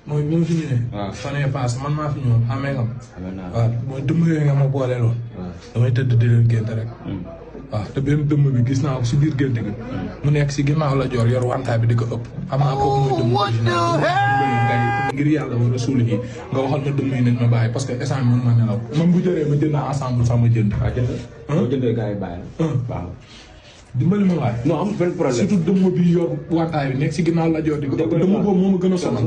mooy bi ma fi ñëwee. waaw fan yii paase man maa fi ñëwoon xamee nga ma. waaw mooy dëmm yooyu nga ma boole loon. damay tëdd di leen gént rek. waaw te benn dëmm bi gis naa ko si biir gént gi. mu nekk si ginnaaw la joor yor wantaay bi di ko ëpp. xam naa kooku mooy dëmm original ngir yàlla wa rasul yi nga waxal ma dëmm yi nañ ma bàyyi parce que instant bi mën ma nelaw. man bu jëree ma jënd ensemble sax ma jënd. waaw jënd. boo jëndee gars yi bàyyi la. waaw. dimbali ma waay. non amul benn problème surtout dëmm bi yor wantaay bi nekk si ginnaaw la joor di ko. dëmm boobu moo ma gën a sonal.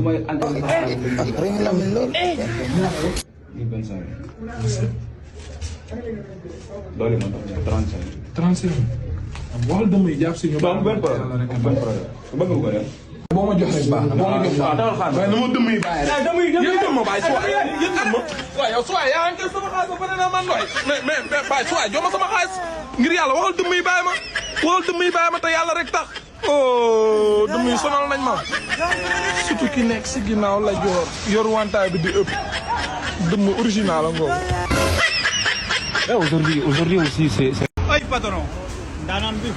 doole ma 35. 35. waxal dëmm yi jàpp si ñu. amul benn problème bëgg nga ko def. boo ma jox rek baax na. boo ma jox baax na waaye na ma dëmm yi bàyyi rek. yëngal ma bàyyi suwaay yëngal ma. waaw yow suwaay yaa ngi sama xaalis ba pare na man doy mais bàyyi suwaay jox ma sama xaalis ngir yàlla waxal dëmm yi bàyyi ma waxal dëmm yi bàyyi ma te yàlla rek tax. oh dëmm yi sonal nañ ma surtout ki nekk si ginnaaw la joor yor wantaay bi di ëpp dëmm original la ngoogu. aujourd'hui aussi c'est. ay patron ndaanaan bi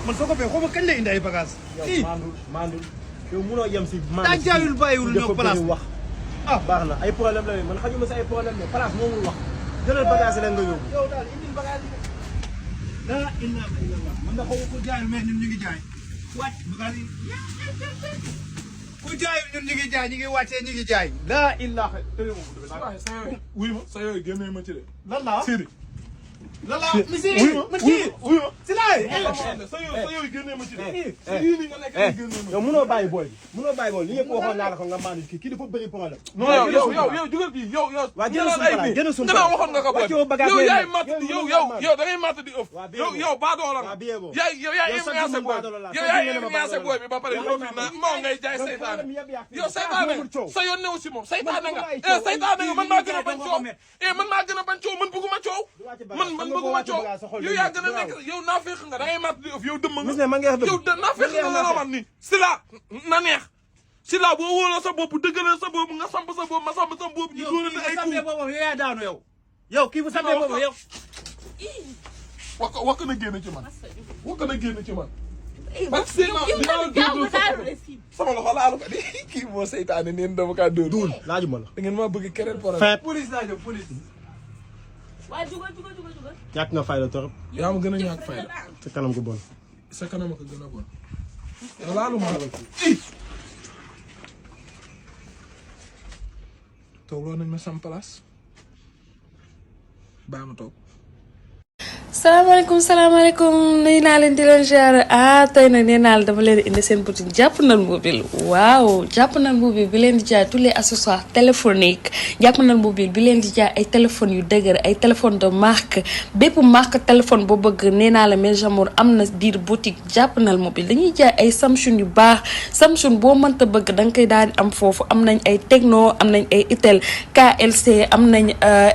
man soo ko fee xaw ma kañ lay indi ay bagages. yow mandul yow munoo yem si. daa jaayul bàyyiwul ñoo place wax. ah baax na ay problème la man xajuma si ay problème mais place moomul wax. jëlal bagage la nga yóbbu. yow daal indil bagage yi. laa ilaaha illallah man nga xaw ko jaayul mais ñun ñu ngi jaay. wàcc bagage yi. ku jaayul ñun ñu ngi jaay ñu ngi wàccee ñu ngi jaay. laa ilaaha illallah. wuy ma sa yooyu génnee ma ci de. lan la Siri. lan la monsieur. si laay. sa yooyu génnee ma ci de. yii nii nga nekk nii génnee ma ci. yow munoo bàyyi booy bi munoo bàyyi booy li ñëpp waxoon naa la ko nga maanu kii dafa bëri problème. non yow jugal kii yow. waa génn suñu place génn suñu place waxoon nga ko booy yow yaay matt di yow da ngay matt di ëf. yow baadoola nga. yaay influencé booy yow yaay influencé booy bi ba pare yow fii na moo ngay jaay saytaane. yow saytaane sa yoon newu si moom saytaane nga. saytaane nga man maa gën a bañ coow. man maa gën a bañ coow man bëgguma coow. man bëgguma coow yow yaa gën a nekk yow naa fekk nga da ngay matt di ëf yow dëmm nga. yow naa fekk nga la man ni si la na neex si la boo wóoloo sa bopp dëggalee sa bopp nga samp sa bopp ma samp sa bopp ñu dóorante ay coups. yow yaa daanu yow kii bu sambee boobu yow. wakk na génn ci man wakk na génn ci man. parce que sama loxo laalu ko di kii moo seytaane neen dama kaa dóor. duul laajuma la. da ngeen maa bëgg keneen problème. police laa jëm police. waa jugal. ñàkk nga fayda torop. yaa ma gën a ñàkk fayda. sa kanam gu bon. sa kanam ko gën a bon. yow laalu ma la kii. toogloo nañ ma sam place baa ma toog. salaamaaleykum nuyu naa leen di leen ziar tey nag nee naa la dama leen indi seen boutique Jàppandal mobile waaw Jàppandal mobile bi leen di jaay tous les accessoires téléphoniques Jàppandal mobile bi leen di jaay ay téléphones yu dëgër ay téléphones de marque bépp marque téléphone boo bëgg nee naa la mes amours am na biir boutique Jàppandal mobile dañuy jaay ay Samsung yu baax Samsung boo mënta bëgg da nga koy daal di am foofu am nañ ay Tecno am nañ ay Itel KLC am nañ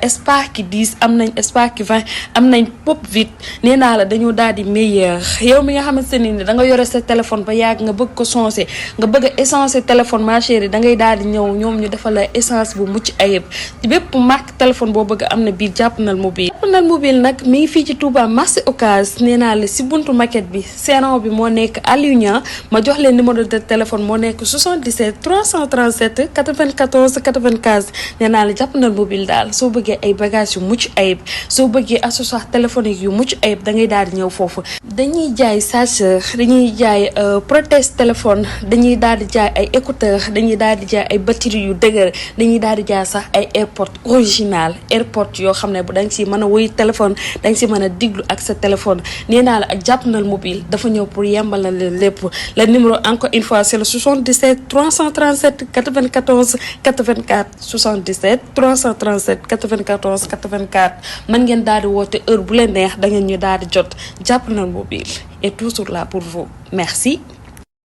Spark 10 am nañ Spark 20 am nañ Pop vite nee naa la dañoo daal di meilleur yow mi nga xamante ne da nga yore sa téléphone ba yàgg nga bëgg ko changer nga bëgg a essencer téléphone ma chérie da ngay daal di ñëw ñoom ñu defal la essence bu mucc ayib bépp marque téléphone boo bëgg am na biir Jàppandal mobile. Jàppandal mobile nag mi ngi fii ci Touba marché Ocass nee naa la si buntu maquette bi seeron bi moo nekk Aliou ma jox leen numéro de téléphone moo nekk 77 337 94 95 nee naa la Jàppandal mobile daal soo bëggee ay bagages yu mucc ayib soo bëggee accessoire téléphonique yu mucc ayib da ngay daal di ñëw foofu. dañuy jaay chargeur dañuy jaay protège téléphone dañuy daal di jaay ay écouteur dañuy daal di jaay ay batterie yu dëgër dañuy daal di jaay sax ay airpod original airpod yoo xam ne bu da nga si mën a wuy téléphone da nga si mën a diglu ak sa téléphone nee naa la ak Jàppandal mobile dafa ñëw pour yembal na leen lépp le numéro encore une fois c'est le 77 337 94 84 77 337 94 84 mën ngeen daal di woote heure bu leen neex da ngeen ñu daal di jot Jàppandal mobile est toujours là pour vous merci.